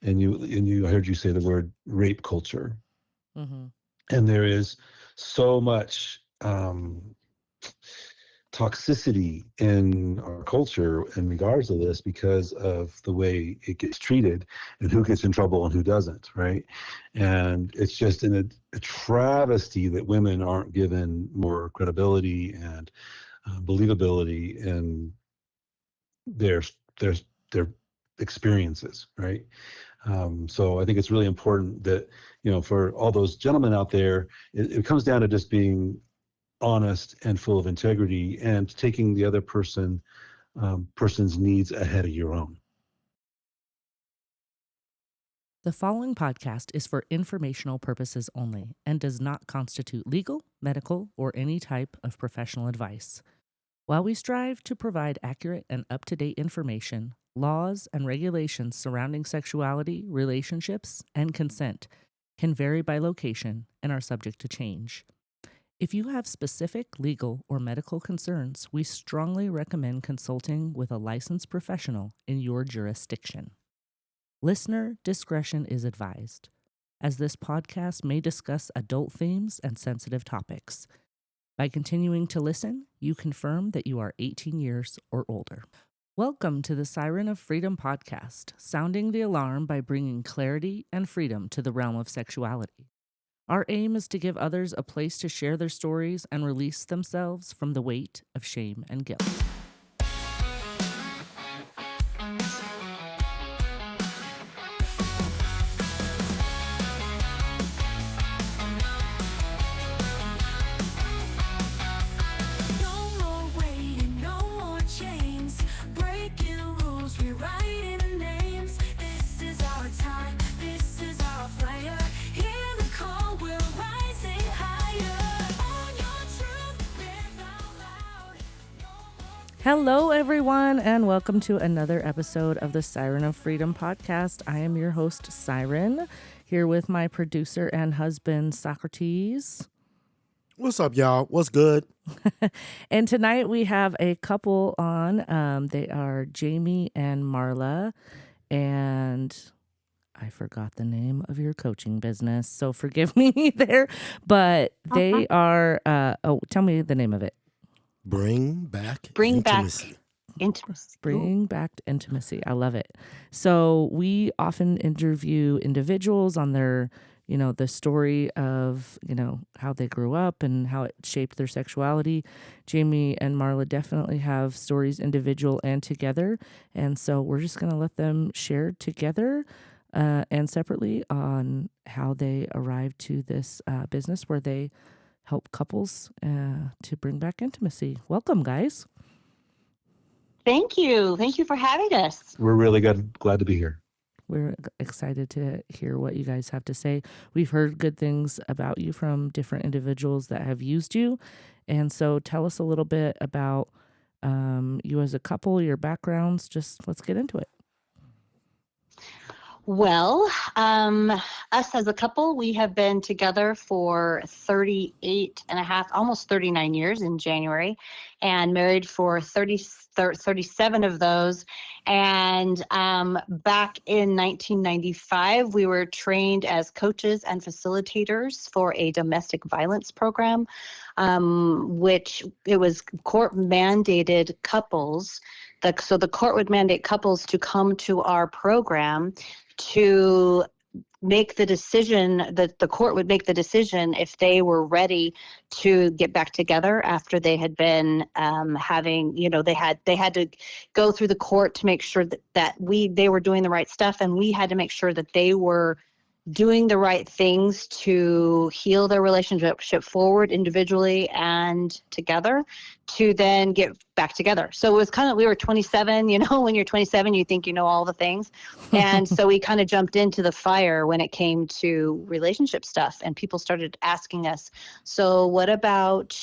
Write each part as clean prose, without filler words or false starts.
I heard you say the word rape culture, Mm-hmm. and there is so much toxicity in our culture in regards to this because of the way it gets treated and who gets in trouble and who doesn't, right? And it's just a travesty that women aren't given more credibility and believability in their their their experiences, right? So I think it's really important that, for all those gentlemen out there, it comes down to just being honest and full of integrity and taking the other person's needs ahead of your own. The following podcast is for informational purposes only and does not constitute legal, medical, or any type of professional advice. While we strive to provide accurate and up-to-date information, laws and regulations surrounding sexuality, relationships, and consent can vary by location and are subject to change. If you have specific legal or medical concerns, we strongly recommend consulting with a licensed professional in your jurisdiction. Listener discretion is advised, as this podcast may discuss adult themes and sensitive topics. By continuing to listen, you confirm that you are 18 years or older. Welcome to the Siren of Freedom Podcast, sounding the alarm by bringing clarity and freedom to the realm of sexuality. Our aim is to give others a place to share their stories and release themselves from the weight of shame and guilt. Hello, everyone, and welcome to another episode of the Siren of Freedom Podcast. I am your host, Siren, here with my producer and husband, Socrates. What's up, y'all? What's good? And tonight we have a couple on. They are Jamie and Marla, and I forgot the name of your coaching business, so forgive me there. But they are, tell me the name of it. Bring back intimacy. Bring back intimacy. I love it. So we often interview individuals on their, the story of, how they grew up and how it shaped their sexuality. Jamie and Marla definitely have stories individual and together. And so we're just going to let them share together and separately on how they arrived to this business where they help couples to bring back intimacy. Welcome, guys. Thank you. Thank you for having us. We're really glad to be here. We're excited to hear what you guys have to say. We've heard good things about you from different individuals that have used you. And so tell us a little bit about you as a couple, your backgrounds. Just let's get into it. Well, us as a couple, we have been together for 38 and a half, almost 39 years in January, and married for 37 of those. And back in 1995, we were trained as coaches and facilitators for a domestic violence program, which it was court-mandated couples. So the court would mandate couples to come to our program to make the decision, that the court would make the decision if they were ready to get back together after they had been having, they had to go through the court to make sure that they were doing the right stuff, and we had to make sure that they were doing the right things to heal their relationship forward individually and together to then get back together. So it was kind of, we were 27, when you're 27, you think you know all the things. And so we kind of jumped into the fire when it came to relationship stuff, and people started asking us, so what about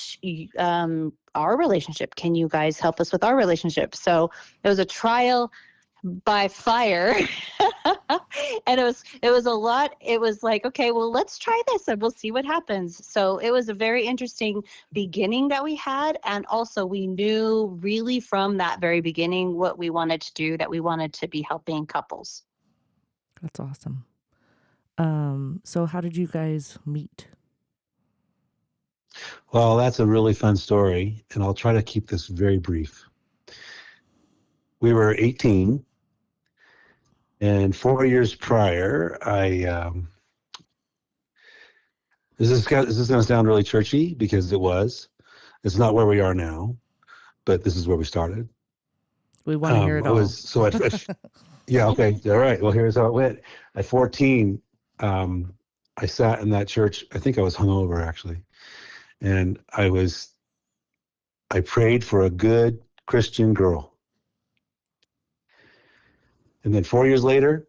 our relationship? Can you guys help us with our relationship? So it was a trial by fire. And it was a lot. It was like, okay, well, let's try this and we'll see what happens. So it was a very interesting beginning that we had. And also we knew really from that very beginning what we wanted to do, that we wanted to be helping couples. That's awesome. So how did you guys meet? Well, that's a really fun story, and I'll try to keep this very brief. We were 18, and 4 years prior, this is going to sound really churchy because it was. It's not where we are now, but this is where we started. We want to hear it all. Yeah, okay, all right. Well, here's how it went. At 14, I sat in that church. I think I was hungover actually, and I prayed for a good Christian girl. And then 4 years later,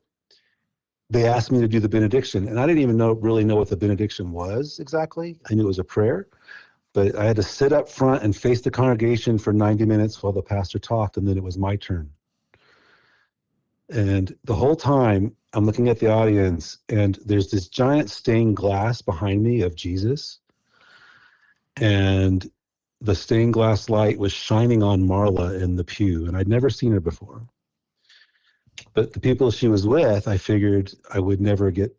they asked me to do the benediction, and I didn't even really know what the benediction was exactly. I knew it was a prayer, but I had to sit up front and face the congregation for 90 minutes while the pastor talked, and then it was my turn. And the whole time, I'm looking at the audience, and there's this giant stained glass behind me of Jesus, and the stained glass light was shining on Marla in the pew, and I'd never seen her before. But the people she was with, I figured I would never get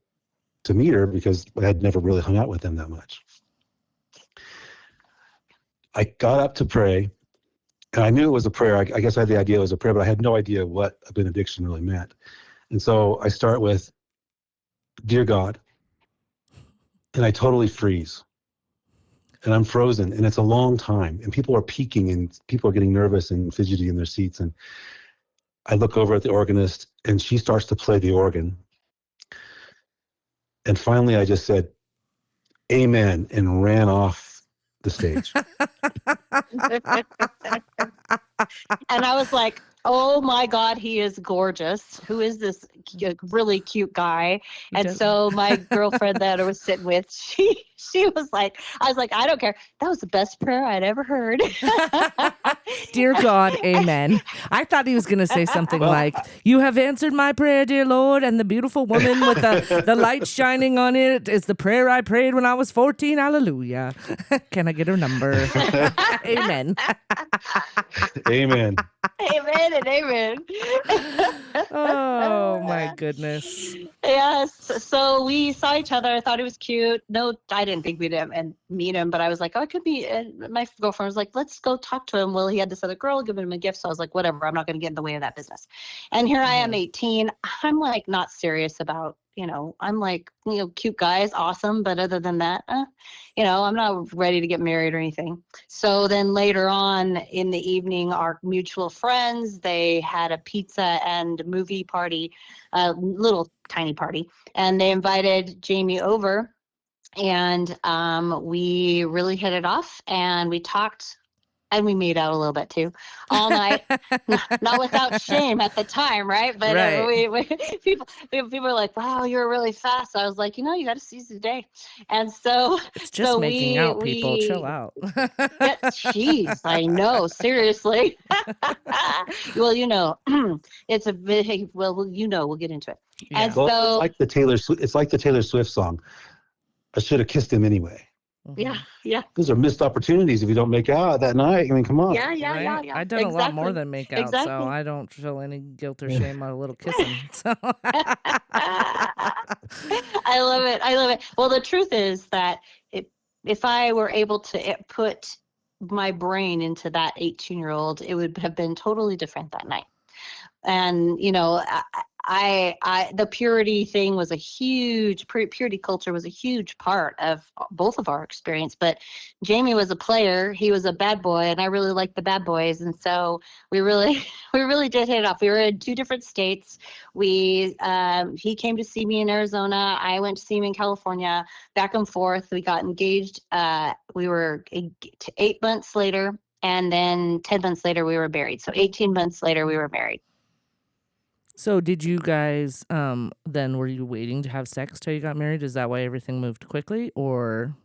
to meet her because I had never really hung out with them that much. I got up to pray, and I knew it was a prayer. I guess I had the idea it was a prayer, but I had no idea what a benediction really meant. And so I start with, "Dear God," and I totally freeze. And I'm frozen, and it's a long time, and people are peeking, and people are getting nervous and fidgety in their seats. And I look over at the organist, and she starts to play the organ. And finally, I just said, "Amen," and ran off the stage. And I was like, oh my God, he is gorgeous. Who is this really cute guy? And so my girlfriend that I was sitting with, she was like, I was like, I don't care. That was the best prayer I'd ever heard. Dear God, amen. I thought he was going to say something like, "You have answered my prayer, dear Lord, and the beautiful woman with the light shining on it is the prayer I prayed when I was 14. Hallelujah." Can I get her number? Amen. Amen. Amen and amen. Oh, my goodness. Yes. So we saw each other. I thought he was cute. No, I didn't think we'd meet him, but I was like, oh, I could be. And my girlfriend was like, let's go talk to him. Well, he had this other girl giving him a gift. So I was like, whatever. I'm not going to get in the way of that business. And here I am, 18. I'm like not serious about, I'm like, cute guys, awesome. But other than that, I'm not ready to get married or anything. So then later on in the evening, our mutual friends, they had a pizza and movie party, a little tiny party, and they invited Jamie over, and we really hit it off, and we talked, and we made out a little bit too, all night. Not without shame at the time, right? But Right. People are like, "Wow, you're really fast." I was like, you got to seize the day, and so it's just making out. People, chill out. Jeez, I know, seriously. Well, it's a big. Well, we'll get into it. Yeah. And Well, so it's like the Taylor Swift song, "I should have kissed him anyway." yeah. Those are missed opportunities if you don't make out that night. I mean, come on. Yeah. I've done a lot more than make out, so I don't feel any guilt or shame on a little kissing. So. I love it. Well, the truth is that if I were able to put my brain into that 18-year-old, it would have been totally different that night. And the purity thing was purity culture was a huge part of both of our experience. But Jamie was a player, he was a bad boy, and I really liked the bad boys, and so we really did hit it off. We were in 2 different states. He came to see me in Arizona. I went to see him in California. Back and forth. We got engaged. We were 8 months later, and then 10 months later we were married. So 18 months later we were married. So did you guys, then were you waiting to have sex till you got married? Is that why everything moved quickly, or?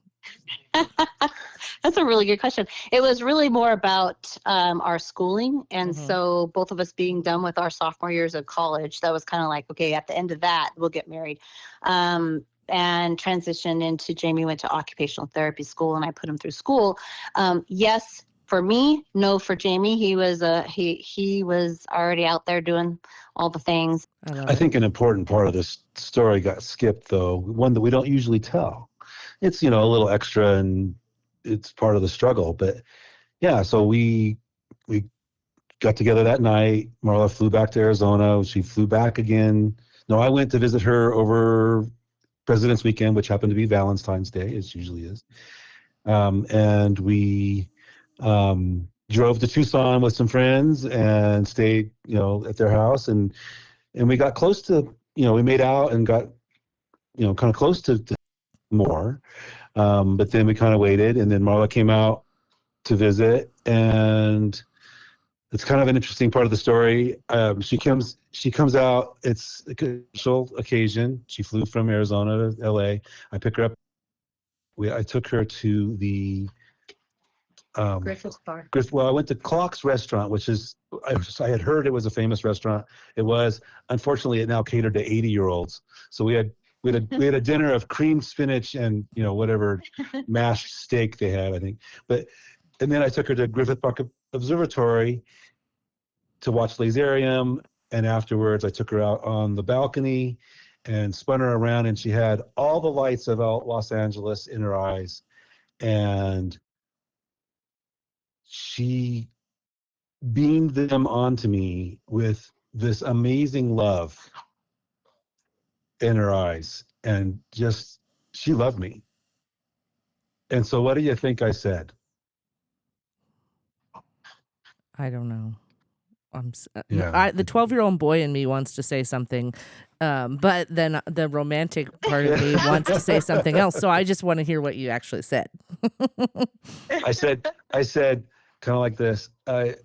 That's a really good question. It was really more about our schooling. And so both of us being done with our sophomore years of college, that was kind of like, okay, at the end of that, we'll get married. And transitioned into Jamie went to occupational therapy school, and I put him through school. Yes, For me, no. For Jamie, he was he was already out there doing all the things. I think an important part of this story got skipped, though, one that we don't usually tell. It's, a little extra and it's part of the struggle. But yeah, so we got together that night. Marla flew back to Arizona. She flew back again. No, I went to visit her over President's Weekend, which happened to be Valentine's Day, as usually is. And we drove to Tucson with some friends and stayed, at their house. And we got close to, we made out and got, kind of close to more. But then we kind of waited, and then Marla came out to visit, and it's kind of an interesting part of the story. She comes out. It's a special occasion. She flew from Arizona to LA. I pick her up. I took her to the Griffith Bar. Well, I went to Clock's Restaurant, which is I had heard it was a famous restaurant. It was. Unfortunately, it now catered to 80-year-olds. So we had a dinner of creamed spinach and whatever mashed steak they had, I think. And then I took her to Griffith Park Observatory to watch Laserium, and afterwards I took her out on the balcony and spun her around, and she had all the lights of Los Angeles in her eyes, and she beamed them onto me with this amazing love in her eyes, and just she loved me. And so what do you think I said? I don't know. Yeah. The 12-year-old boy in me wants to say something, but then the romantic part of me wants to say something else. So I just want to hear what you actually said. I said kind of like this. I'm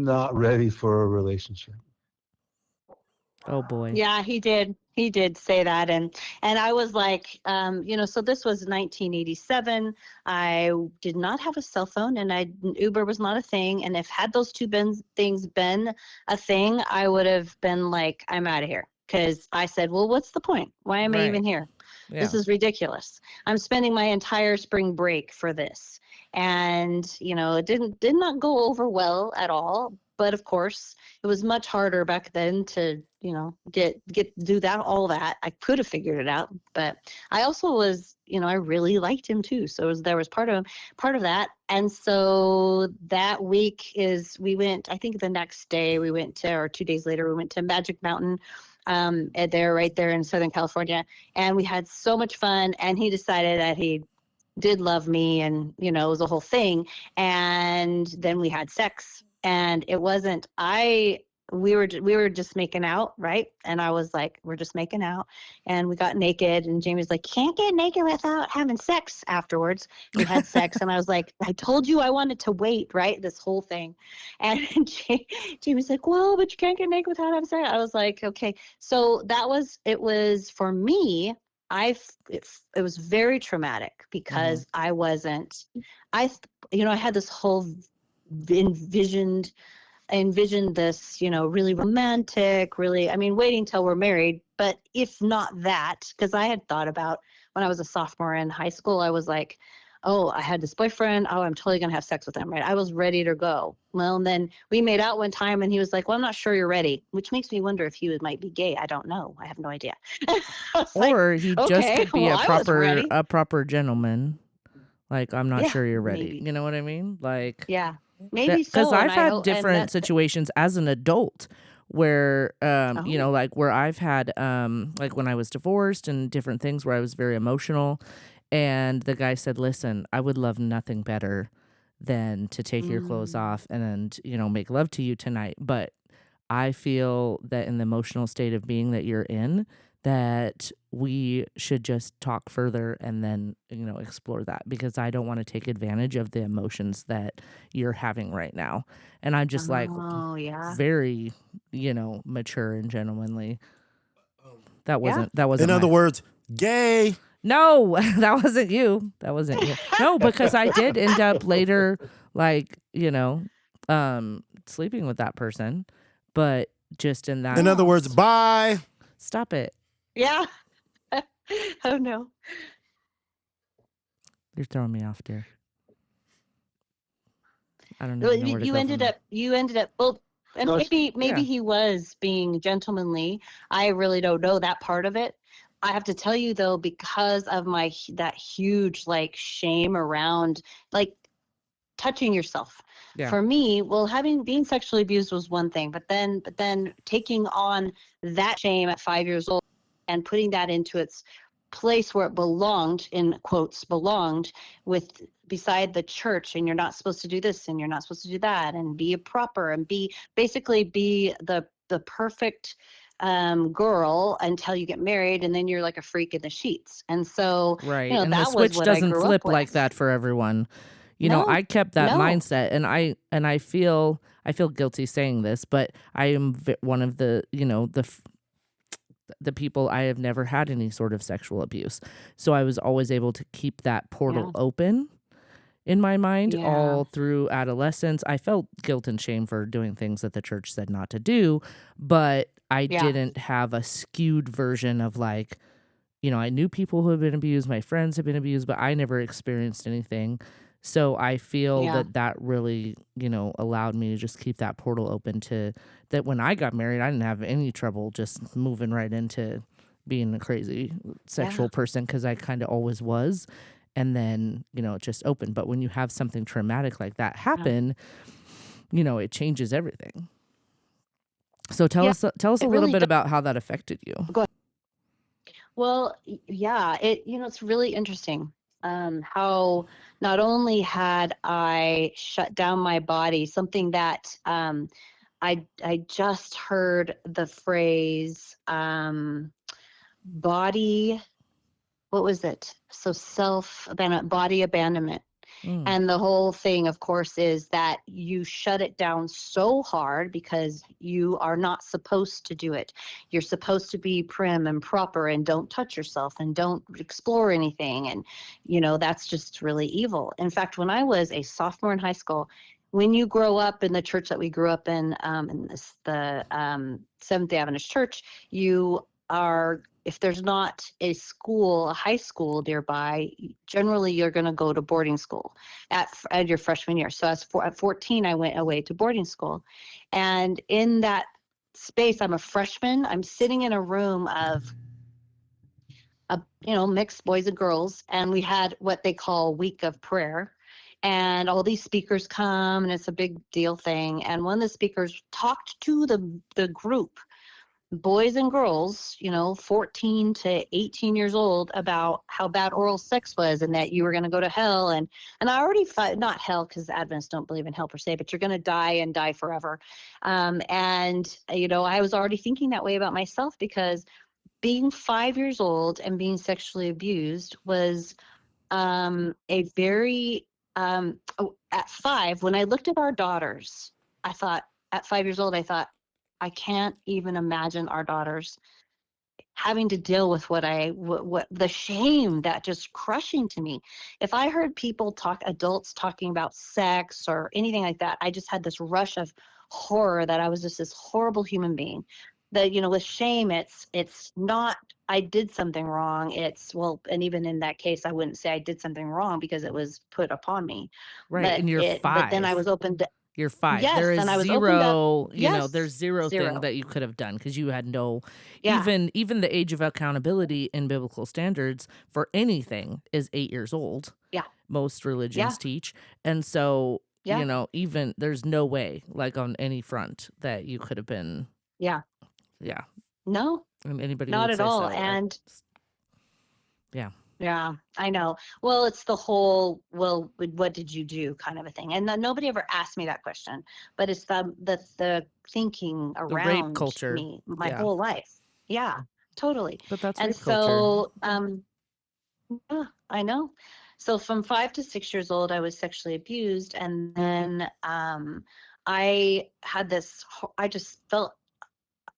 not ready for a relationship. Oh boy. Yeah, he did. He did say that, and I was like, so this was 1987. I did not have a cell phone, and Uber was not a thing. And if had those things been a thing, I would have been like, I'm out of here, because I said, well, what's the point? Why am I even here? Yeah. This is ridiculous. I'm spending my entire spring break for this, and it did not go over well at all. But of course, it was much harder back then to do all that. I could have figured it out, but I also was, I really liked him too. So there was part of that. And so that week we went, I think the next day we went to, or 2 days later, we went to Magic Mountain, right there in Southern California. And we had so much fun. And he decided that he did love me, and, it was a whole thing. And then we had sex, and it wasn't, we were just making out, right? And I was like, we're just making out, and we got naked, and Jamie's like, can't get naked without having sex afterwards. We had sex, and I was like, I told you I wanted to wait, right? This whole thing. And Jamie's like, well, but you can't get naked without having sex. I was like, okay. So it was for me, it was very traumatic, because I wasn't, I had this whole envisioned this, really romantic, really, waiting till we're married. But if not that, because I had thought about when I was a sophomore in high school, I was like, oh, I had this boyfriend. Oh, I'm totally going to have sex with him, right? I was ready to go. Well, and then we made out one time, and he was like, well, I'm not sure you're ready, which makes me wonder if he might be gay. I don't know. I have no idea. Or he just could be well, a proper gentleman. Like, I'm not sure you're ready. Maybe. You know what I mean? Like, yeah, maybe so. Because I've had different situations as an adult where, like where I've had, like when I was divorced and different things where I was very emotional. And the guy said, listen, I would love nothing better than to take your clothes off and, make love to you tonight. But I feel that in the emotional state of being that you're in, that we should just talk further and then, explore that, because I don't want to take advantage of the emotions that you're having right now. And I'm just very, mature and gentlemanly. That wasn't In other words, gay. No, that wasn't you. That wasn't you. No, because I did end up later, like, sleeping with that person, but just in that. In other words, bye. Stop it. Yeah. Oh no. You're throwing me off, dear. I don't even know where to You go ended from up, well, and No, it's- maybe Yeah. he was being gentlemanly. I really don't know that part of it. I have to tell you though, because of that huge like shame around like touching yourself. Yeah. For me, well, being sexually abused was one thing, but then taking on that shame at 5 years old and putting that into its place where it belonged, in quotes, belonged with beside the church, and you're not supposed to do this and you're not supposed to do that, and be a proper and be the perfect girl until you get married, and then you're like a freak in the sheets. And so, Right. And the that was switch what I doesn't grew up flip like with. that for everyone. No, I kept that no. mindset, and I feel guilty saying this, but I am one of the, the people. I have never had any sort of sexual abuse. So I was always able to keep that portal Yeah. open in my mind Yeah. all through adolescence. I felt guilt and shame for doing things that the church said not to do, but I Yeah. didn't have a skewed version of like, I knew people who had been abused, my friends had been abused, but I never experienced anything. So I feel Yeah. that really, allowed me to just keep that portal open to that. When I got married, I didn't have any trouble just moving right into being a crazy sexual person, because I kind of always was. And then, it just opened. But when you have something traumatic like that happen, it changes everything. So tell Yeah, us a it little really bit does. about how that affected you. Go ahead. Well, yeah, it's really interesting how not only had I shut down my body, something that I just heard the phrase body, what was it? So body abandonment. Mm. And the whole thing, of course, is that you shut it down so hard because you are not supposed to do it. You're supposed to be prim and proper and don't touch yourself and don't explore anything. And, that's just really evil. In fact, when I was a sophomore in high school, when you grow up in the church that we grew up in the Seventh-day Adventist Church, you are, if there's not a high school nearby, generally you're going to go to boarding school at your freshman year. So at 14, I went away to boarding school. And in that space, I'm a freshman. I'm sitting in a room of, mixed boys and girls. And we had what they call week of prayer. And all these speakers come, and it's a big deal thing. And one of the speakers talked to the group, boys and girls, 14 to 18 years old, about how bad oral sex was and that you were going to go to hell. And I already thought, not hell, because Adventists don't believe in hell per se, but you're going to die and die forever. And I was already thinking that way about myself, because being 5 years old and being sexually abused was a very, at 5, when I looked at our daughters, I thought, at 5 years old, I thought, I can't even imagine our daughters having to deal with what the shame that just crushing to me. If I heard adults talking about sex or anything like that, I just had this rush of horror that I was just this horrible human being. That, with shame, it's not I did something wrong. And even in that case, I wouldn't say I did something wrong because it was put upon me. Right. And you're But then I 5. was open to, You're 5. yes, There is and I was opened up. zero, Yes, there's zero thing zero. that you could have done, because you had no, Yeah, even the age of accountability in biblical standards for anything is 8 years old. yeah, Most religions yeah, teach. And so, yeah, even there's no way, like on any front, that you could have been, yeah. yeah. No, And anybody not would at say all. so. And Yeah. yeah, I know. Well, it's the whole, well, what did you do kind of a thing. And then nobody ever asked me that question, but it's the thinking The rape around culture. me my Yeah. whole life. Yeah, totally. But that's And rape culture. so, yeah, I know. So from 5 to 6 years old, I was sexually abused. And then I had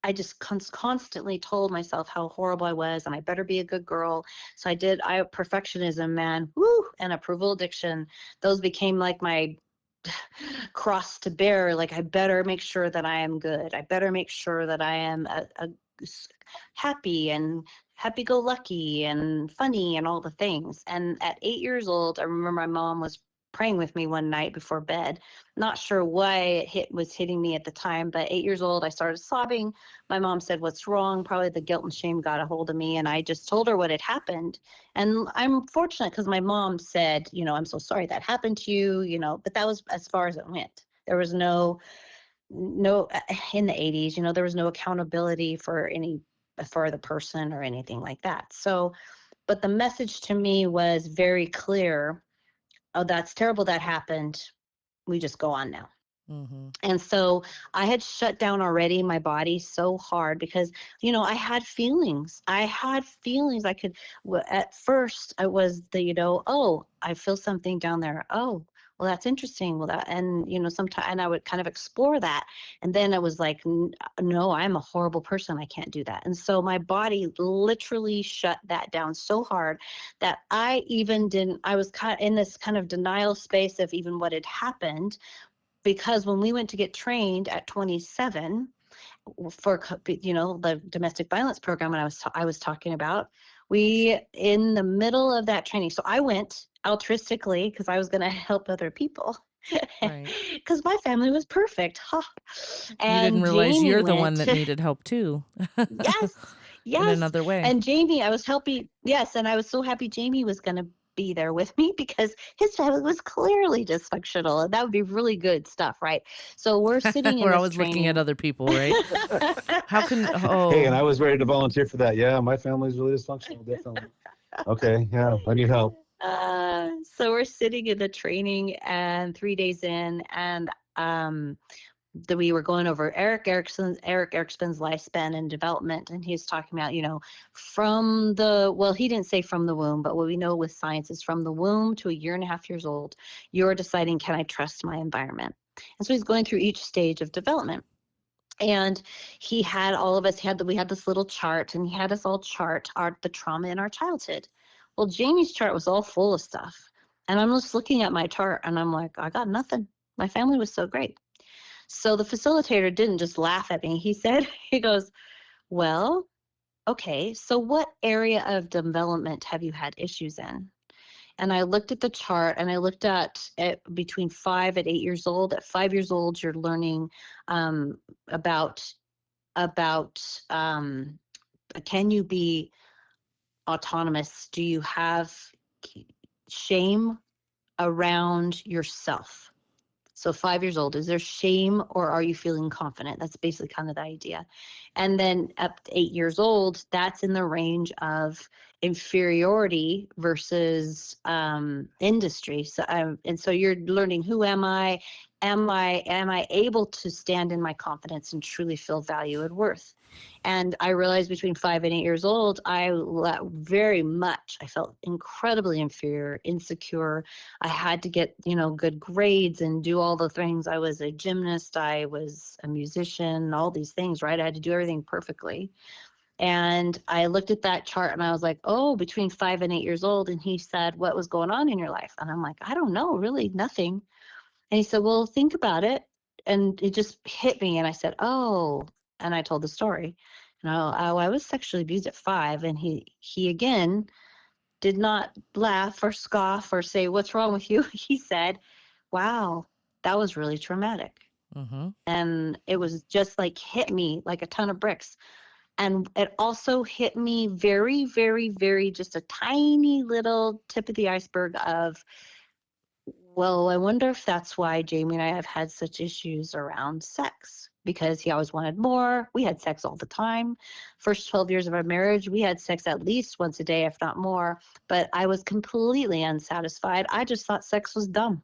I just constantly told myself how horrible I was, and I better be a good girl. So perfectionism, man, woo, and approval addiction. Those became like my cross to bear. Like, I better make sure that I am good. I better make sure that I am happy and happy-go-lucky and funny and all the things. And at 8 years old, I remember my mom was praying with me one night before bed. Not sure why was hitting me at the time, but 8 years old, I started sobbing. My mom said, "What's wrong?" Probably the guilt and shame got a hold of me, and I just told her what had happened. And I'm fortunate because my mom said, "I'm so sorry that happened to you," but that was as far as it went. There was no in the 80s, there was no accountability for the person or anything like that. So, but the message to me was very clear. Oh, that's terrible that happened. We just go on now. Mm-hmm. And so I had shut down already my body so hard because, I had feelings. I could, at first I was oh, I feel something down there. Oh, well, that's interesting. Well, sometimes, and I would kind of explore that. And then I was like, no, I'm a horrible person. I can't do that. And so my body literally shut that down so hard that I was kind of in this kind of denial space of even what had happened. Because when we went to get trained at 27 for the domestic violence program I was talking about, we in the middle of that training, so I went altruistically because I was going to help other people. Right. Because my family was perfect. Huh. And you didn't realize Jamie you're the went, one that needed help too. yes, In yes. another way. And Jamie, I was helping. Yes, and I was so happy Jamie was going to be there with me because his family was clearly dysfunctional, and that would be really good stuff, right? So we're sitting in We're this always training. looking at other people, right? How can Hey, and I was ready to volunteer for that. Yeah, my family's really dysfunctional, definitely. Okay, yeah, I need help. So we're sitting in the training and 3 days in, and we were going over Eric Erickson's lifespan and development, and he's talking about, he didn't say from the womb, but what we know with science is from the womb to 1.5 years old, you're deciding, can I trust my environment? And so he's going through each stage of development. And he had all of us we had this little chart, and he had us all chart the trauma in our childhood. Well, Jamie's chart was all full of stuff. And I'm just looking at my chart and I'm like, I got nothing. My family was so great. So the facilitator didn't just laugh at me. He goes, well, okay, so what area of development have you had issues in? And I looked at the chart and I looked at between 5 and 8 years old. At 5 years old, you're learning about can you be autonomous? Do you have shame around yourself? So 5 years old, is there shame or are you feeling confident? That's basically kind of the idea. And then up to 8 years old, that's in the range of inferiority versus industry. So and so you're learning, who am I? Am I able to stand in my confidence and truly feel value and worth? And I realized between 5 and 8 years old, I felt incredibly inferior, insecure. I had to get, good grades and do all the things. I was a gymnast, I was a musician, all these things, right? I had to do everything perfectly. And I looked at that chart and I was like, oh, between 5 and 8 years old. And he said, what was going on in your life? And I'm like, I don't know, really nothing. And he said, well, think about it. And it just hit me. And I said, oh, and I told the story. And I was sexually abused at 5. And he again did not laugh or scoff or say, what's wrong with you? He said, wow, that was really traumatic. Mm-hmm. And it was just like hit me like a ton of bricks. And it also hit me very, very, very, just a tiny little tip of the iceberg of, well, I wonder if that's why Jamie and I have had such issues around sex, because he always wanted more. We had sex all the time. First 12 years of our marriage, we had sex at least once a day, if not more. But I was completely unsatisfied. I just thought sex was dumb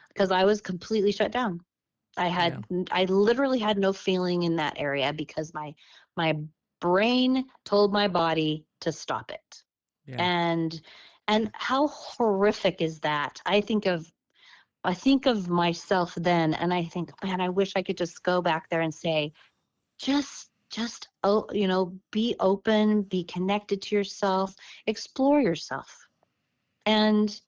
because I was completely shut down. I literally had no feeling in that area because my brain told my body to stop it. Yeah. And how horrific is that? I think of myself then, and I think, man, I wish I could just go back there and say, just be open, be connected to yourself, explore yourself. And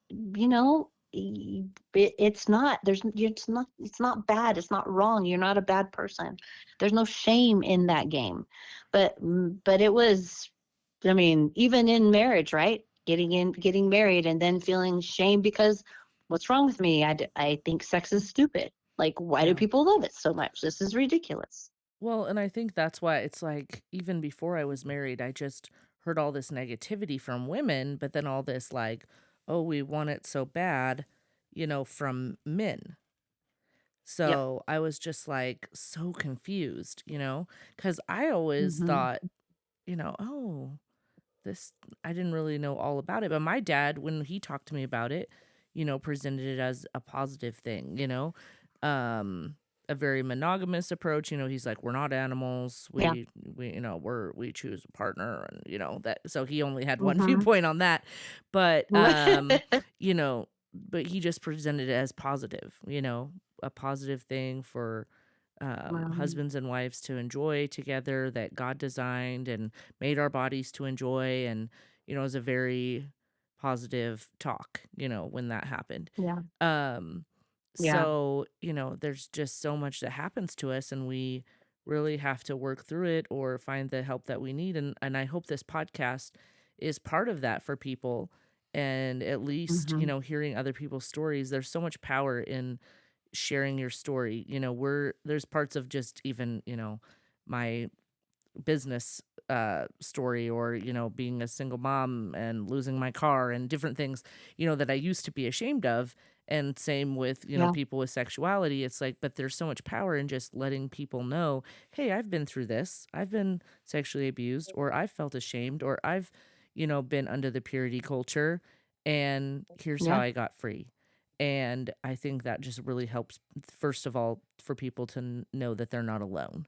it's not bad, it's not wrong, you're not a bad person. There's no shame in that game. But it was, even in marriage, right? Getting married and then feeling shame because what's wrong with me? I think sex is stupid. Like, why do people love it so much? This is ridiculous. Well, and I think that's why it's like, even before I was married, I just heard all this negativity from women, but then all this like, oh, we want it so bad, from men. Yep. So I was just like so confused, because I always Mm-hmm. thought, oh, this, I didn't really know all about it. But my dad, when he talked to me about it, presented it as a positive thing, a very monogamous approach. He's like, we're not animals. Yeah. We choose a partner, and that. So he only had one Mm-hmm. viewpoint on that, but but he just presented it as positive, a positive thing for husbands and wives to enjoy together, that God designed and made our bodies to enjoy. And, it was a very positive talk, when that happened. Yeah. Yeah. So, there's just so much that happens to us, and we really have to work through it or find the help that we need. And I hope this podcast is part of that for people. And at least, Mm-hmm. hearing other people's stories, there's so much power in sharing your story. There's parts of just even, my business story, or being a single mom and losing my car and different things, that I used to be ashamed of. And same with Yeah. people with sexuality. It's like, but there's so much power in just letting people know, hey, I've been through this, I've been sexually abused, or I've felt ashamed, or I've been under the purity culture, and here's how Yeah. I got free. And I think that just really helps, first of all, for people to know that they're not alone.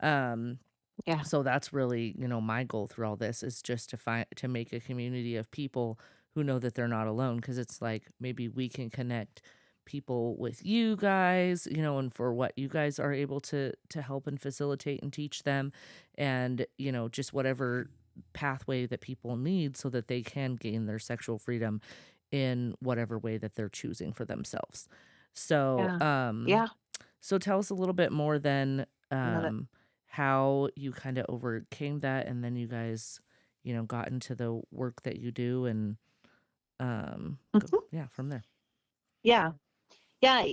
Yeah. So that's really, my goal through all this, is just to make a community of people who know that they're not alone. Because it's like, maybe we can connect people with you guys, and for what you guys are able to help and facilitate and teach them, and just whatever pathway that people need, so that they can gain their sexual freedom in whatever way that they're choosing for themselves. So Yeah. so tell us a little bit more then, Love it. how you kind of overcame that, and then you guys, got into the work that you do, and Mhm. yeah, from there. Yeah. Yeah.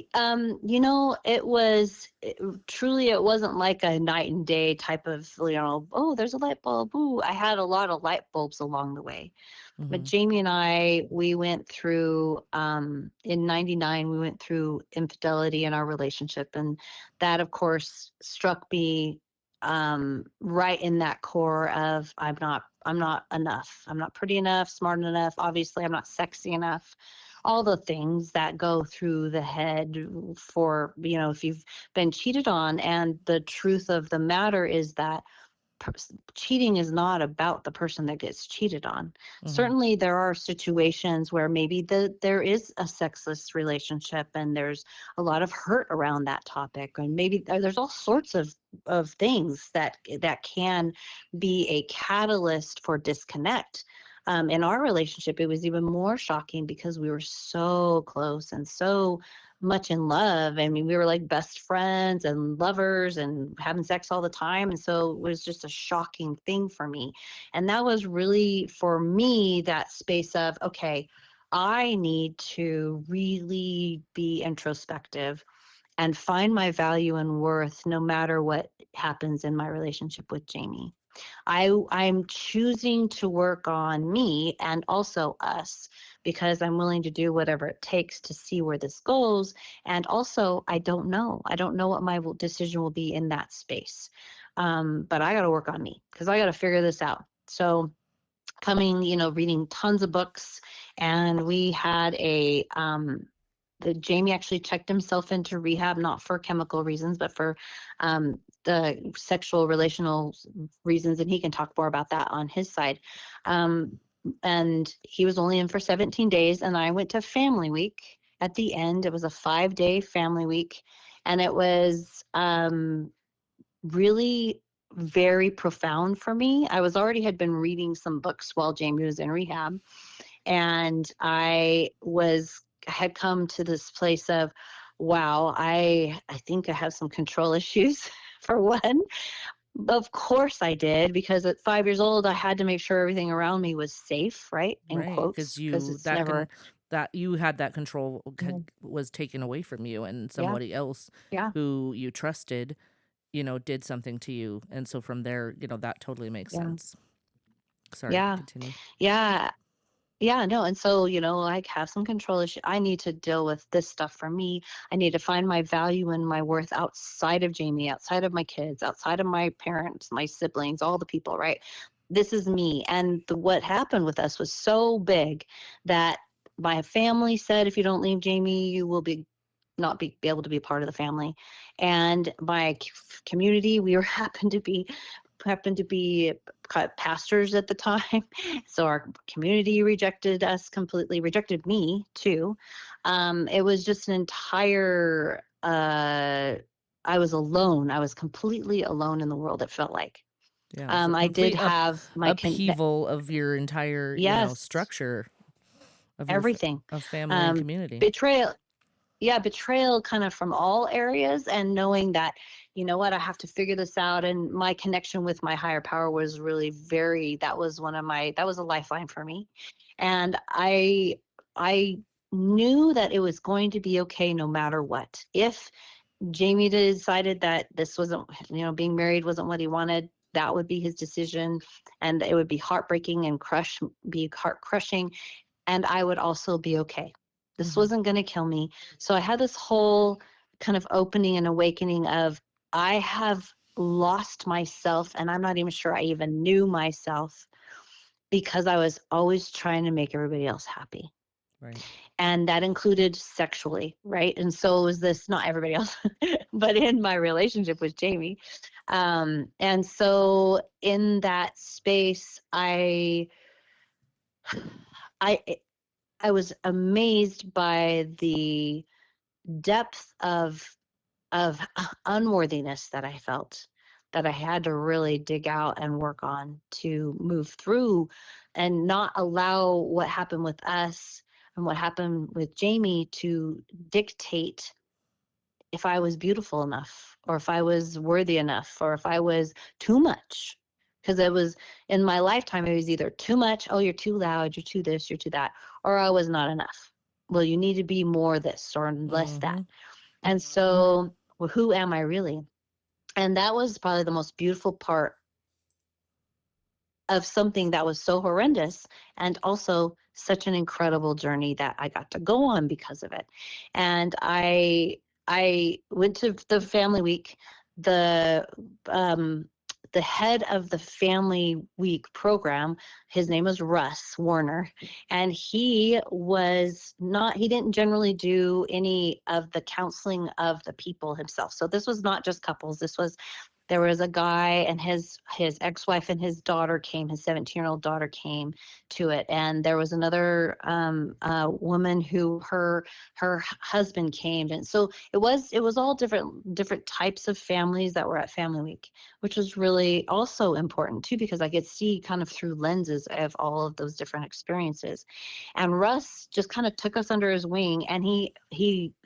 Truly, it wasn't like a night and day type of, oh, there's a light bulb. Ooh, I had a lot of light bulbs along the way. But Mm-hmm. Jamie and I, we went through, in 99, we went through infidelity in our relationship. And that, of course, struck me right in that core of, I'm not enough. I'm not pretty enough, smart enough. Obviously, I'm not sexy enough. All the things that go through the head for, if you've been cheated on. And the truth of the matter is that cheating is not about the person that gets cheated on. Mm-hmm. Certainly there are situations where maybe there is a sexless relationship and there's a lot of hurt around that topic, and maybe there's all sorts of things that can be a catalyst for disconnect. In our relationship, it was even more shocking because we were so close and so much in love. I mean, we were like best friends and lovers and having sex all the time. And so it was just a shocking thing for me. And that was really, for me, that space of, okay, I need to really be introspective and find my value and worth no matter what happens in my relationship with Jamie. I'm choosing to work on me and also us, because I'm willing to do whatever it takes to see where this goes. And also, I don't know what my decision will be in that space. But I got to work on me because I got to figure this out. So reading tons of books, and we had Jamie actually checked himself into rehab, not for chemical reasons, but for the sexual relational reasons. And he can talk more about that on his side. And he was only in for 17 days. And I went to Family Week at the end. It was a 5-day Family Week. And it was really very profound for me. I had been reading some books while Jamie was in rehab. And I had come to this place of, wow, I think I have some control issues for one. Of course I did, because at 5 years old, I had to make sure everything around me was safe, right? In Right, quotes, because it's that never. that you had that control was taken away from you, and somebody else who you trusted, did something to you. And so from there, that totally makes sense. Sorry, continue. Yeah, no. And so, I have some control issue. I need to deal with this stuff for me. I need to find my value and my worth outside of Jamie, outside of my kids, outside of my parents, my siblings, all the people, right? This is me. And what happened with us was so big that my family said, if you don't leave Jamie, you will not be able to be part of the family. And my community, we happened to be pastors at the time. So our community rejected us completely, rejected me too. It was just an entire, I was alone. I was completely alone in the world, it felt like. Yeah, so I did have my upheaval of your entire structure of everything, of family and community. Betrayal kind of from all areas, and knowing that, I have to figure this out. And my connection with my higher power was really that was a lifeline for me. And I knew that it was going to be okay no matter what. If Jamie decided that this wasn't, being married wasn't what he wanted, that would be his decision, and it would be heartbreaking and heart crushing. And I would also be okay. This wasn't going to kill me. So I had this whole kind of opening and awakening of, I have lost myself, and I'm not even sure I even knew myself, because I was always trying to make everybody else happy. Right. And that included sexually, right? And so was this, not everybody else, but in my relationship with Jamie. And so in that space, I was amazed by the depth of unworthiness that I felt, that I had to really dig out and work on to move through, and not allow what happened with us and what happened with Jamie to dictate if I was beautiful enough, or if I was worthy enough, or if I was too much. Because it was, in my lifetime, it was either too much, oh, you're too loud, you're too this, you're too that, or I was not enough. Well, you need to be more this or less that. And so, well, who am I really? And that was probably the most beautiful part of something that was so horrendous, and also such an incredible journey that I got to go on because of it. And I went to the family week. The head of the family week program, his name was Russ Warner, and he didn't generally do any of the counseling of the people himself. So this was not just couples. There was a guy, and his ex-wife and his daughter came, his 17-year-old daughter came to it. And there was another woman who her husband came. And so it was all different types of families that were at Family Week, which was really also important too, because I could see kind of through lenses of all of those different experiences. And Russ just kind of took us under his wing, and he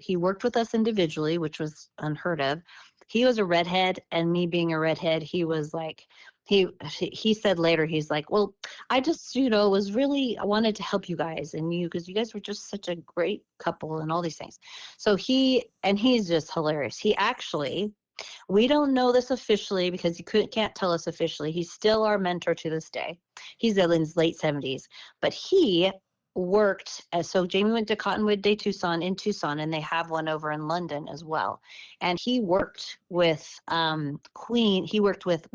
worked with us individually, which was unheard of. He was a redhead, and me being a redhead, he was like, he said later, he's like, well, I just, I wanted to help you guys, and because you guys were just such a great couple and all these things. So he's just hilarious. He actually, we don't know this officially because he can't tell us officially. He's still our mentor to this day. He's in his late 70s, but he worked so Jamie went to Cottonwood Day in Tucson, and they have one over in London as well. And he worked with Queen. He worked with,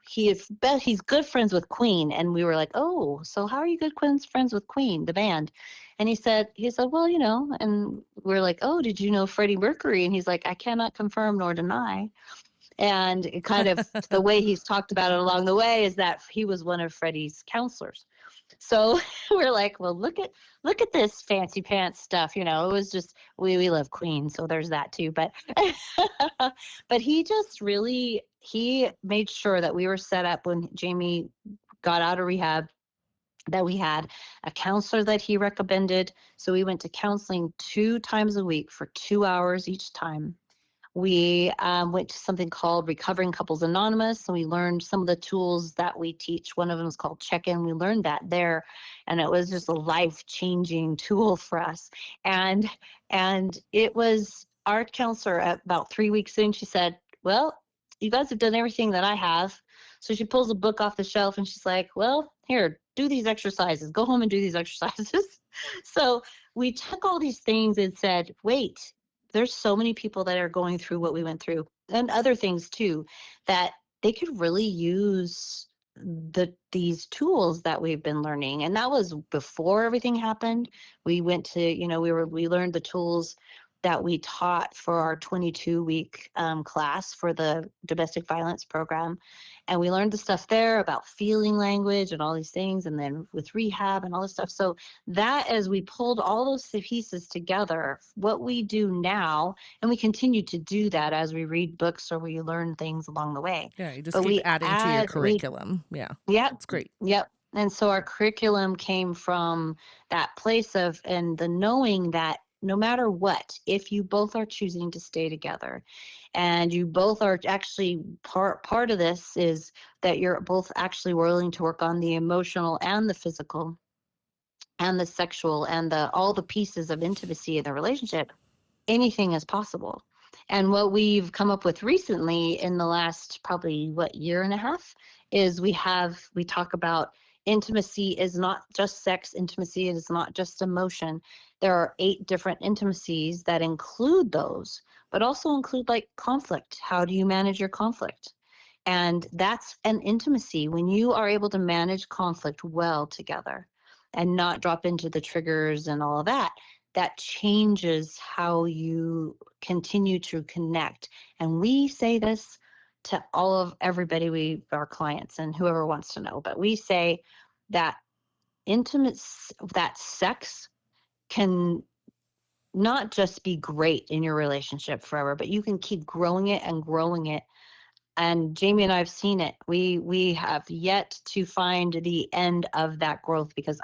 he's good friends with Queen. And we were like, oh, so how are you good friends with Queen, the band? And he said, well, and we're like, oh, did you know Freddie Mercury? And he's like, I cannot confirm nor deny. And it kind of the way he's talked about it along the way is that he was one of Freddie's counselors. So we're like, well, look at this fancy pants stuff. It was just, we love Queen, so there's that too. But but he just really, he made sure that we were set up when Jamie got out of rehab, that we had a counselor that he recommended. So we went to counseling 2 times a week for 2 hours each time. We went to something called Recovering Couples Anonymous, and we learned some of the tools that we teach. One of them is called Check-In. We learned that there, and it was just a life-changing tool for us. And it was our counselor at about 3 weeks in. She said, "Well, you guys have done everything that I have." So she pulls a book off the shelf and she's like, "Well, here, do these exercises. Go home and do these exercises." So we took all these things and said, wait, there's so many people that are going through what we went through and other things too, that they could really use these tools that we've been learning. And that was before everything happened. We went to, we learned the tools that we taught for our 22-week class for the domestic violence program. And we learned the stuff there about feeling language and all these things, and then with rehab and all this stuff. So that, as we pulled all those pieces together, what we do now, and we continue to do that as we read books or we learn things along the way. Yeah, you just keep adding to your curriculum. Yeah, that's great. Yep. And so our curriculum came from that place of, and the knowing that no matter what, if you both are choosing to stay together and you both are actually part of this is that you're both actually willing to work on the emotional and the physical and the sexual and all the pieces of intimacy in the relationship, anything is possible. And what we've come up with recently in the last probably year and a half is we talk about intimacy is not just sex. Intimacy is not just emotion. There are 8 different intimacies that include those, but also include like conflict. How do you manage your conflict? And that's an intimacy when you are able to manage conflict well together and not drop into the triggers and all of that. That changes how you continue to connect. And we say this to everybody, our clients and whoever wants to know, but we say that that sex can not just be great in your relationship forever, but you can keep growing it and growing it. And Jamie and I have seen it. We have yet to find the end of that growth, because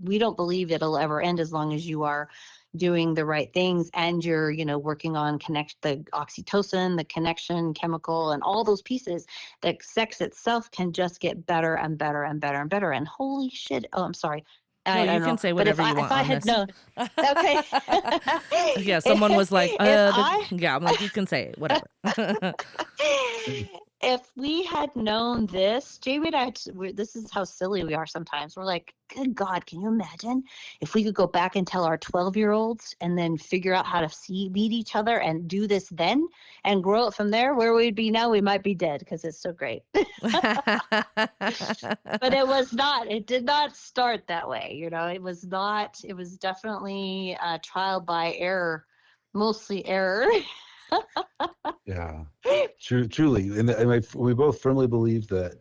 we don't believe it'll ever end as long as you are doing the right things and you're, working on the oxytocin, the connection chemical, and all those pieces. The sex itself can just get better and better and better and better. And holy shit! Oh, I'm sorry. No, you can say whatever you want. If I had known, okay. Yeah, someone was like, yeah, I'm like, you can say it, whatever. If we had known this, Jamie and I, this is how silly we are sometimes. We're like, good God, can you imagine if we could go back and tell our 12-year-olds and then figure out how to meet each other and do this then and grow it from there? Where we'd be now, we might be dead because it's so great. But it did not start that way. It was definitely trial by error, mostly error. Yeah, truly. And we both firmly believe that,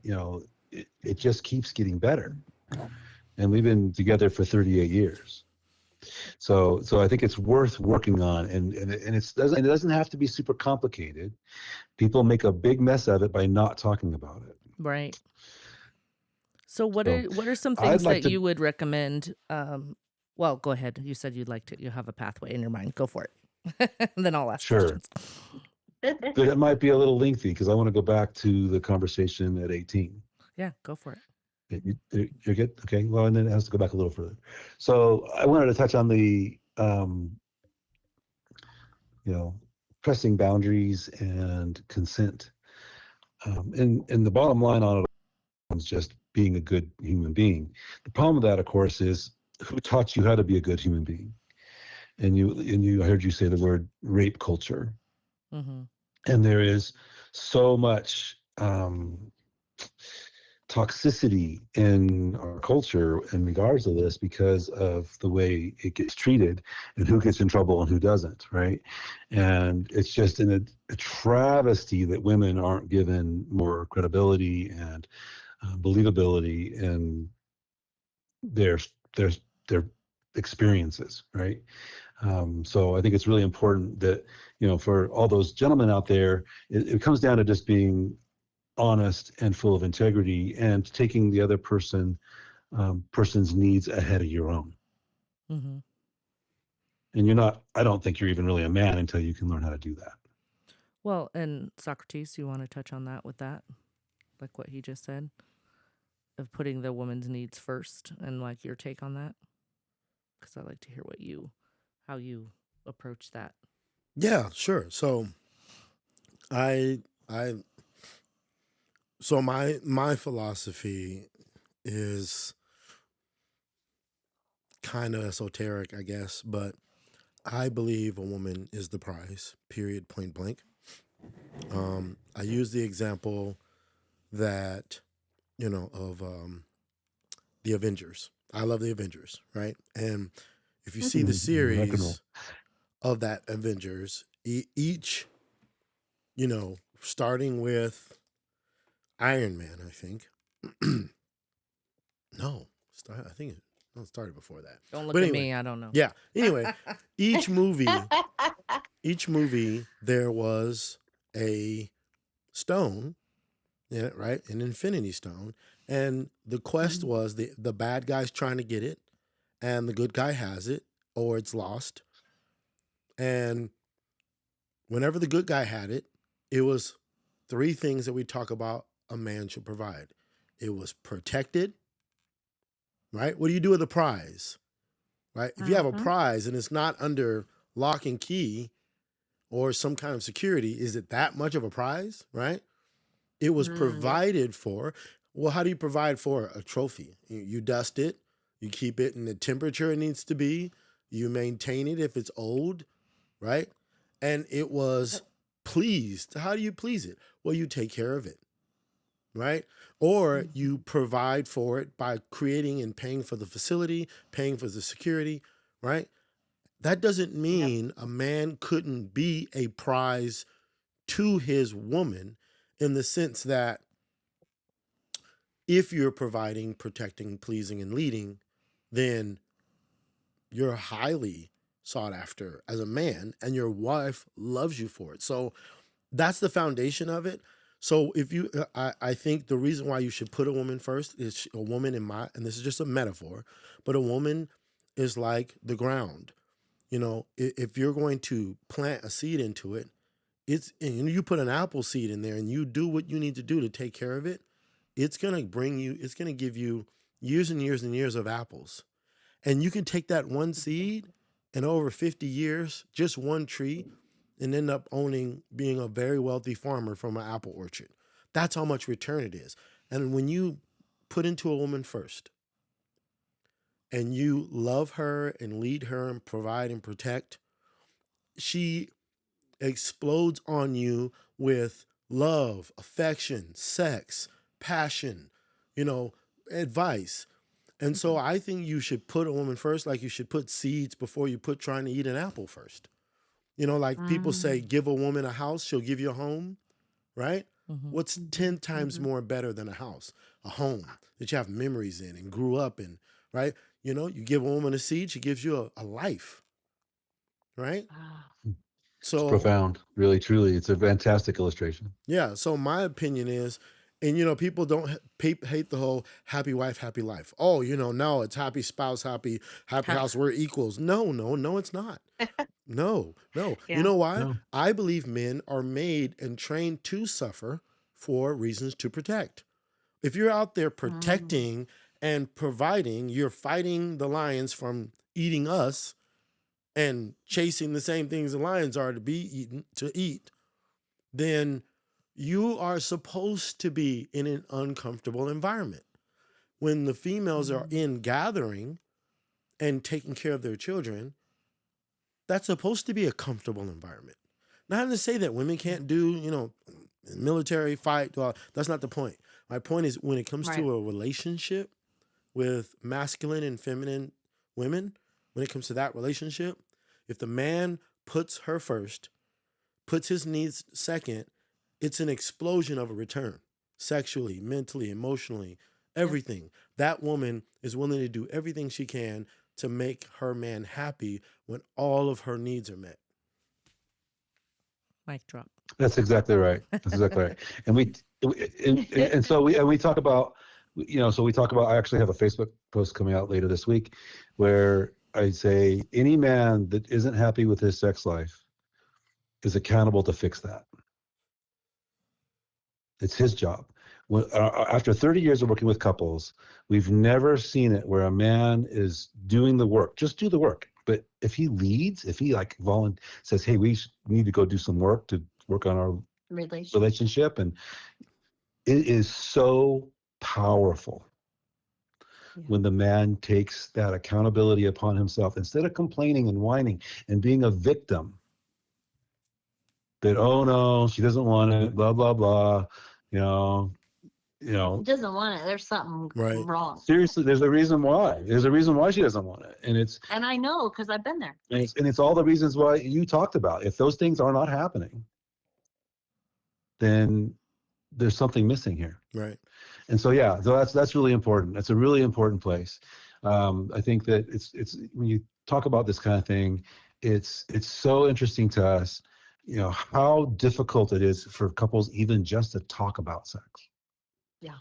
it just keeps getting better. And we've been together for 38 years. So I think it's worth working on. And it doesn't have to be super complicated. People make a big mess of it by not talking about it. Right. So what are some things that you would recommend? Well, go ahead. You said you have a pathway in your mind. Go for it. And then I'll ask questions. But it might be a little lengthy because I want to go back to the conversation at 18. Yeah, go for it. You're good? Okay. Well, and then it has to go back a little further. So I wanted to touch on the, pressing boundaries and consent. And the bottom line on it is just being a good human being. The problem with that, of course, is who taught you how to be a good human being? And I heard you say the word rape culture. Mm-hmm. And there is so much toxicity in our culture in regards to this because of the way it gets treated and who gets in trouble and who doesn't, right? And it's just a travesty that women aren't given more credibility and believability in their experiences, right? So I think it's really important that, for all those gentlemen out there, it comes down to just being honest and full of integrity and taking the other person's needs ahead of your own. Mm-hmm. And I don't think you're even really a man until you can learn how to do that. Well, and Socrates, you want to touch on that with that? Like what he just said of putting the woman's needs first and like your take on that? Because I like to hear how you approach that. Yeah, sure. So so my philosophy is kind of esoteric, I guess, but I believe a woman is the prize, period, point blank. I use the example that, of the Avengers. I love the Avengers, right? And if you see the series of that Avengers, each, starting with Iron Man, I think. I think it started before that. Don't look at me. I don't know. Yeah. Anyway, each movie, there was a stone, yeah, right? An infinity stone. And the quest was the bad guy's trying to get it, and the good guy has it, or it's lost. And whenever the good guy had it, it was 3 things that we talk about a man should provide. It was protected, right? What do you do with a prize, right? If you have a prize and it's not under lock and key or some kind of security, is it that much of a prize, right? It was provided for. Well, how do you provide for a trophy? You dust it, you keep it in the temperature it needs to be, you maintain it if it's old, right? And it was pleased. How do you please it? Well, you take care of it, right? Or you provide for it by creating and paying for the facility, paying for the security, right? That doesn't mean a man couldn't be a prize to his woman in the sense that if you're providing, protecting, pleasing, and leading, then you're highly sought after as a man and your wife loves you for it. So that's the foundation of it. So if you, I think the reason why you should put a woman first is a woman and this is just a metaphor, but a woman is like the ground. If you're going to plant a seed into it, and you put an apple seed in there and you do what you need to do to take care of it, it's going to give you years and years and years of apples. And you can take that one seed and over 50 years, just one tree, and end up being a very wealthy farmer from an apple orchard. That's how much return it is. And when you put into a woman first and you love her and lead her and provide and protect, she explodes on you with love, affection, sex, passion, advice. And so I think you should put a woman first, like you should put seeds before you put trying to eat an apple first. Like people say, give a woman a house, she'll give you a home, right? What's 10 times more better than a house? A home that you have memories in and grew up in, right? You give a woman a seed, she gives you a life, right? So it's profound, really, truly. It's a fantastic illustration. Yeah. So my opinion is, and people don't hate the whole happy wife, happy life. Oh, no, it's happy spouse, happy house. We're equals. No, it's not. No. Yeah. You know why? No. I believe men are made and trained to suffer for reasons to protect. If you're out there protecting and providing, you're fighting the lions from eating us and chasing the same things the lions are to eat, then you are supposed to be in an uncomfortable environment. When the females are in gathering and taking care of their children, that's supposed to be a comfortable environment. Not to say that women can't do, military fight. Well, that's not the point. My point is when it comes to a relationship with masculine and feminine women, when it comes to that relationship, if the man puts her first, puts his needs second, it's an explosion of a return, sexually, mentally, emotionally, everything. Yep. That woman is willing to do everything she can to make her man happy when all of her needs are met. Mic drop. That's exactly right. And so we talk about, I actually have a Facebook post coming out later this week where I say any man that isn't happy with his sex life is accountable to fix that. It's his job. After 30 years of working with couples, we've never seen it where a man is doing the work. Just do the work. But if he leads, if he like says, hey, we need to go do some work to work on our relationship, and it is so powerful when the man takes that accountability upon himself instead of complaining and whining and being a victim. That, oh no, she doesn't want it, blah blah blah, you know. He doesn't want it. There's something wrong. Seriously, there's a reason why. There's a reason why she doesn't want it, and I know because I've been there. And it's all the reasons why you talked about. If those things are not happening, then there's something missing here. Right. And so that's really important. That's a really important place. I think that it's when you talk about this kind of thing, it's so interesting to us, how difficult it is for couples even just to talk about sex. Yeah.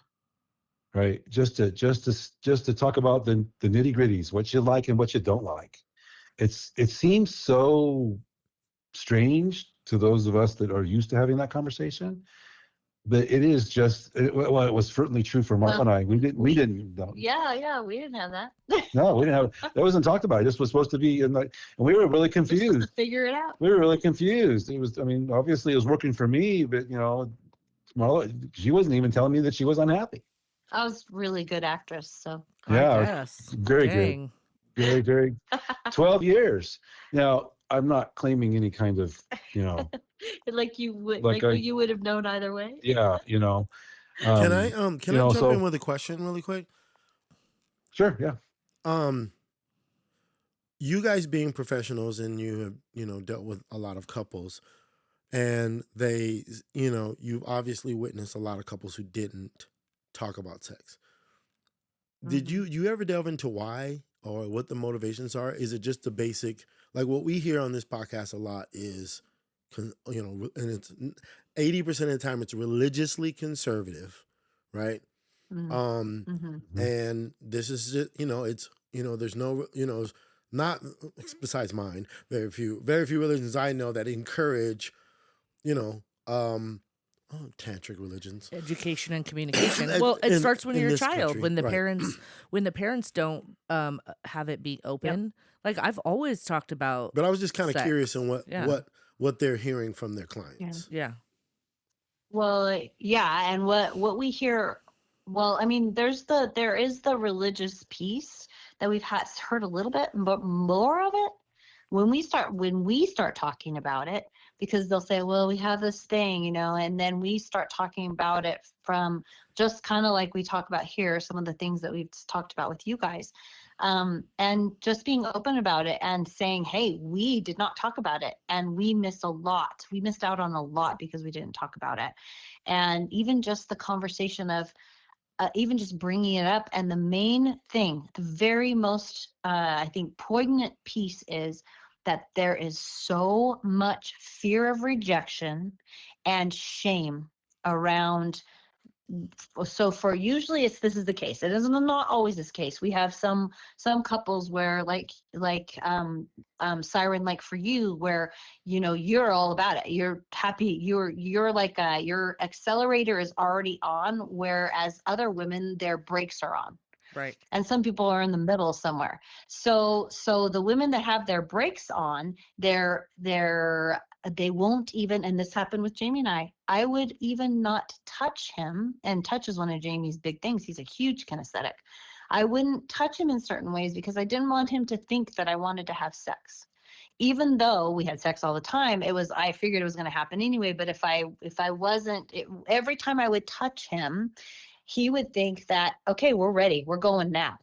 Right. Just to talk about the nitty gritties, what you like and what you don't like. It seems so strange to those of us that are used to having that conversation, but it is just. It was certainly true for Marla and I. We didn't. Yeah, we didn't have that. No, we didn't have. That wasn't talked about. It just was supposed to be, and we were really confused. Just to figure it out. We were really confused. It was. I mean, obviously, it was working for me, but Marla, she wasn't even telling me that she was unhappy. I was a really good actress, so. Yes. Very good. Very, very. 12 years. Now, I'm not claiming any kind of, like you would have known either way. Yeah, can I jump in with a question really quick? Sure, yeah. You guys being professionals and you have, dealt with a lot of couples, and they, you've obviously witnessed a lot of couples who didn't talk about sex. Mm-hmm. Did you ever delve into why or what the motivations are? Is it just the basic, like what we hear on this podcast a lot is, and it's 80% of the time it's religiously conservative, right? Mm-hmm. And this is just, it's, there's no, not besides mine, very few religions I know that encourage, tantric religions, education and communication. Well, it starts when you're a child, country, when the parents don't have it be open. Yep. Like I've always talked about, but I was just kind of curious on what they're hearing from their clients. Yeah. Well, yeah, and what we hear. Well, I mean, there is the religious piece that we've heard a little bit, but more of it when we start talking about it. Because they'll say, well, we have this thing, and then we start talking about it from just kind of like we talk about here, some of the things that we've talked about with you guys, and just being open about it and saying, hey, we did not talk about it and we missed a lot. We missed out on a lot because we didn't talk about it. And even just the conversation of even just bringing it up. And the main thing, the very most, I think, poignant piece is that there is so much fear of rejection and shame around. So for usually this is the case. It isn't not always this case. We have some couples where like Siren, like for you, where you're all about it. You're happy. You're like your accelerator is already on, whereas other women, their brakes are on. Right. And some people are in the middle somewhere. So the women that have their brakes on, they won't even, and this happened with Jamie and I would even not touch him. And touch is one of Jamie's big things. He's a huge kinesthetic. I wouldn't touch him in certain ways because I didn't want him to think that I wanted to have sex. Even though we had sex all the time, I figured it was going to happen anyway. But if I wasn't, every time I would touch him, he would think that, okay, we're ready. We're going now.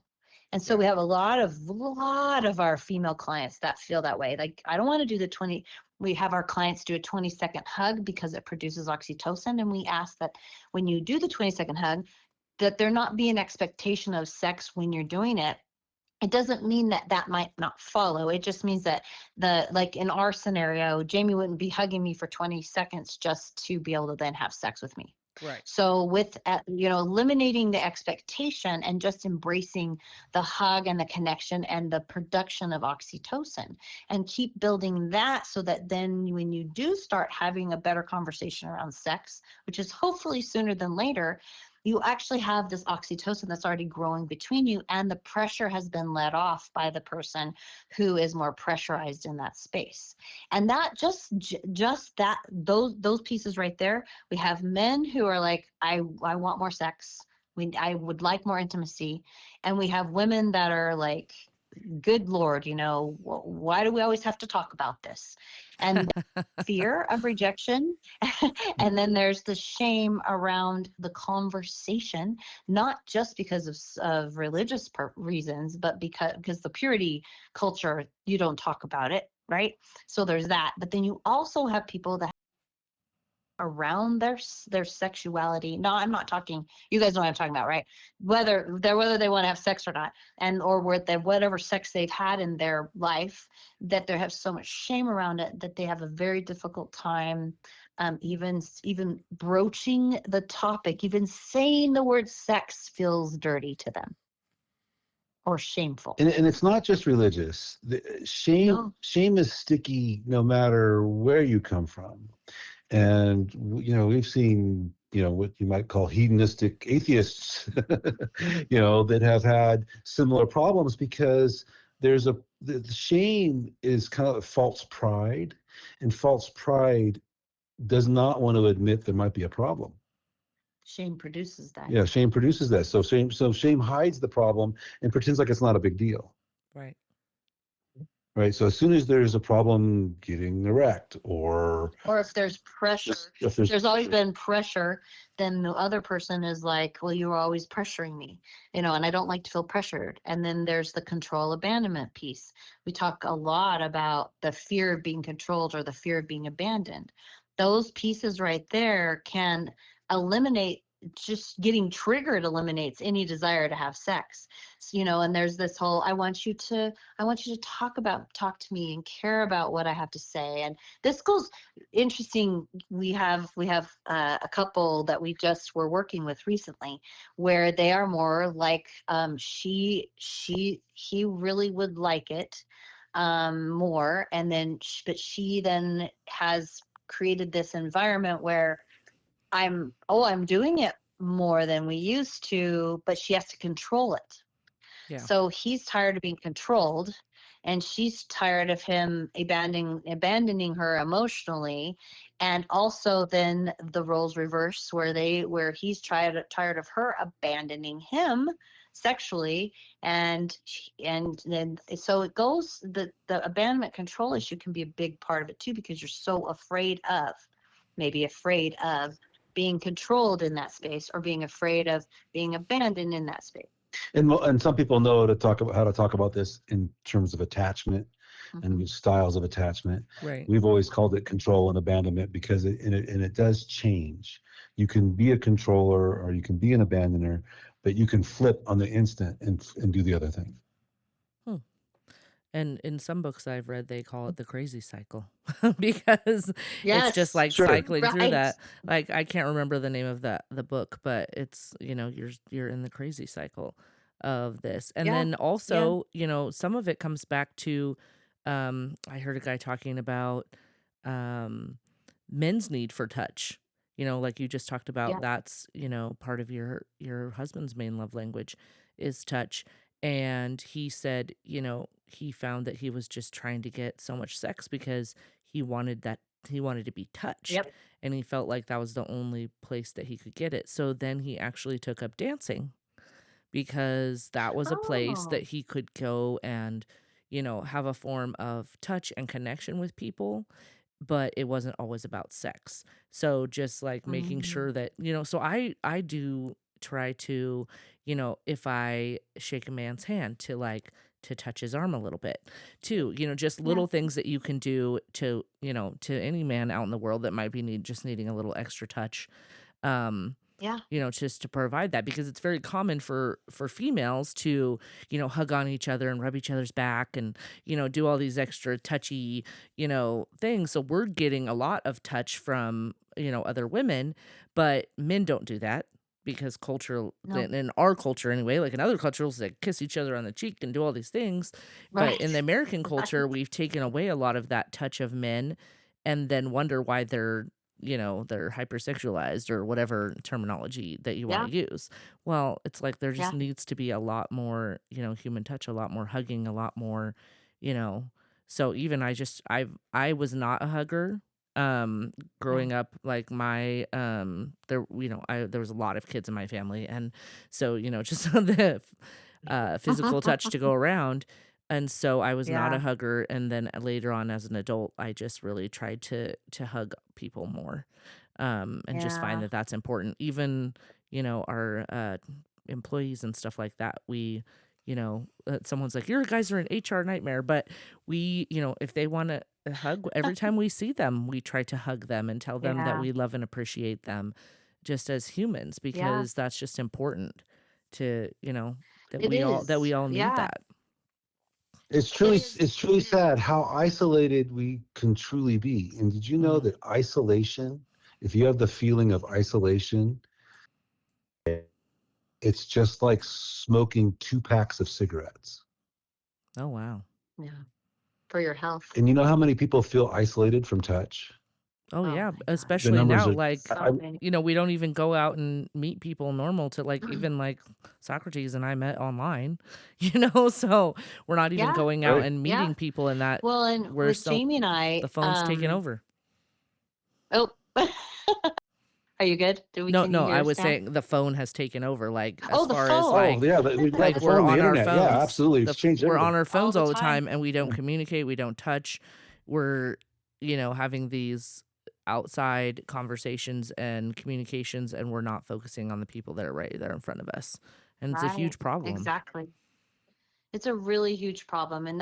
And so we have a lot of our female clients that feel that way. Like, I don't want to do we have our clients do a 20-second hug because it produces oxytocin. And we ask that when you do the 20-second hug, that there not be an expectation of sex when you're doing it. It doesn't mean that might not follow. It just means that like in our scenario, Jamie wouldn't be hugging me for 20 seconds just to be able to then have sex with me. Right. So with eliminating the expectation and just embracing the hug and the connection and the production of oxytocin, and keep building that, so that then when you do start having a better conversation around sex, which is hopefully sooner than later, you actually have this oxytocin that's already growing between you, and the pressure has been let off by the person who is more pressurized in that space. And that just that those pieces right there. We have men who are like, I want more sex. I would like more intimacy. And we have women that are like, good Lord, why do we always have to talk about this? And fear of rejection. And then there's the shame around the conversation, not just because of religious reasons, but because the purity culture, you don't talk about it, right? So there's that. But then you also have people that around their sexuality. No, I'm not talking, you guys know what I'm talking about, right? Whether they want to have sex or not, and or whatever sex they've had in their life, that they have so much shame around it that they have a very difficult time even broaching the topic. Even saying the word sex feels dirty to them or shameful. And it's not just religious. No. Shame is sticky no matter where you come from. And we've seen what you might call hedonistic atheists that have had similar problems, because the shame is kind of false pride, and false pride does not want to admit there might be a problem. Shame produces that. Yeah, shame produces that. So shame hides the problem and pretends like it's not a big deal. Right. Right. So as soon as there's a problem getting erect, or if there's pressure, if there's always been pressure, then the other person is like, well, you were always pressuring me, and I don't like to feel pressured. And then there's the control abandonment piece. We talk a lot about the fear of being controlled or the fear of being abandoned. Those pieces right there can eliminate, just getting triggered eliminates any desire to have sex. So, and there's this whole, I want you to talk to me and care about what I have to say. And this goes interesting. We have a couple that we just were working with recently, where they are more like, he really would like it more, and then but she then has created this environment where I'm doing it more than we used to, but she has to control it. Yeah. So he's tired of being controlled, and she's tired of him abandoning her emotionally. And also then the roles reverse, where he's tired of her abandoning him sexually, and then so it goes, the abandonment control issue can be a big part of it too, because you're so afraid of being controlled in that space, or being afraid of being abandoned in that space. And some people know how to talk about this in terms of attachment and styles of attachment. Right. We've always called it control and abandonment, because it does change. You can be a controller or you can be an abandoner, but you can flip on the instant and do the other thing. And in some books I've read, they call it the crazy cycle because Yes, it's just like sure. cycling through right. that. Like, I can't remember the name of the book, but it's, you're in the crazy cycle of this. And Yeah, then also, some of it comes back to, I heard a guy talking about men's need for touch. Like you just talked about, Yeah. that's, part of your husband's main love language is touch. And he said, he found that he was just trying to get so much sex because he wanted to be touched. Yep. And he felt like that was the only place that he could get it. So then he actually took up dancing, because that was a place Oh. that he could go and, have a form of touch and connection with people, but it wasn't always about sex. So just like making sure that, so I do try to, if I shake a man's hand, to touch his arm a little bit too, just little things that you can do to, to any man out in the world that might be needing a little extra touch. Yeah. just to provide that, because it's very common for females to, hug on each other and rub each other's back and, do all these extra touchy, things. So we're getting a lot of touch from, other women, but men don't do that because cultural, No. in our culture anyway, like in other cultures, they kiss each other on the cheek and do all these things. But in the Right. American culture, we've taken away a lot of that touch of men and then wonder why they're hypersexualized or whatever terminology that you want Yeah. to use. Well, it's like there just Yeah. needs to be a lot more, human touch, a lot more hugging, a lot more, you know. So even I was not a hugger. Yeah. Growing up, like my there was a lot of kids in my family, and so just the physical touch to go around. And so I was not a Yeah. hugger, and then later on as an adult, I just really tried to hug people more, and just find Yeah. that that's important. Even our employees and stuff like that. Someone's like, "Your guys are an HR nightmare," but we, if they want to hug, every time we see them, we try to hug them and tell them that Yeah. we love and appreciate them, just as humans, Yeah. because that's just important to that It we is. all need Yeah. that. It's It truly is. it's truly sad how isolated we can truly be. And did you know Hmm. that isolation, if you have the feeling of isolation, it's just like smoking 2 packs of cigarettes. Oh wow. Yeah. For your health. And you know how many people feel isolated from touch? Oh Oh yeah, my God. The especially numbers now, are like, So many. we don't even go out and meet people normal to, like, even like Socrates and I met online, so we're not even Yeah. going out right. and Yeah. meeting people in that Well, and where with Jamie and the I, phone's taken over. oh, are you good? No, Can you no, hear I us was now? saying the phone has taken over, like, as Oh, the far as, phone. Oh like yeah, the we're phone, the on our internet. Yeah, phones. absolutely. It's changed We're on everything. our All phones the all the time. time, and we don't communicate, we don't touch. We're, having these outside conversations and communications, and we're not focusing on the people that are right there in front of us. And it's a Right. huge problem. Exactly. It's a really huge problem, and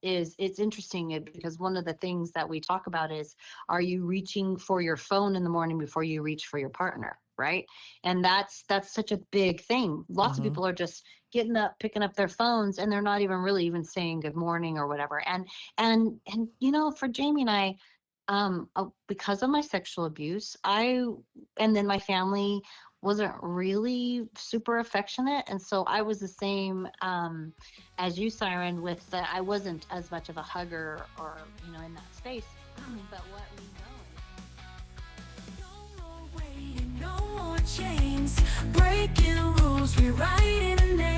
it's interesting because one of the things that we talk about is, are you reaching for your phone in the morning before you reach for your partner, right? And that's such a big thing. Lots of Hmm. people are just getting up, picking up their phones, and they're not even really even saying good morning or whatever. And for Jamie and I, because of my sexual abuse, and then my family wasn't really super affectionate, and so I was the same as you, Siren, with that I wasn't as much of a hugger or in that space. But what we know is No more waiting, no more chains, breaking rules, rewriting a name.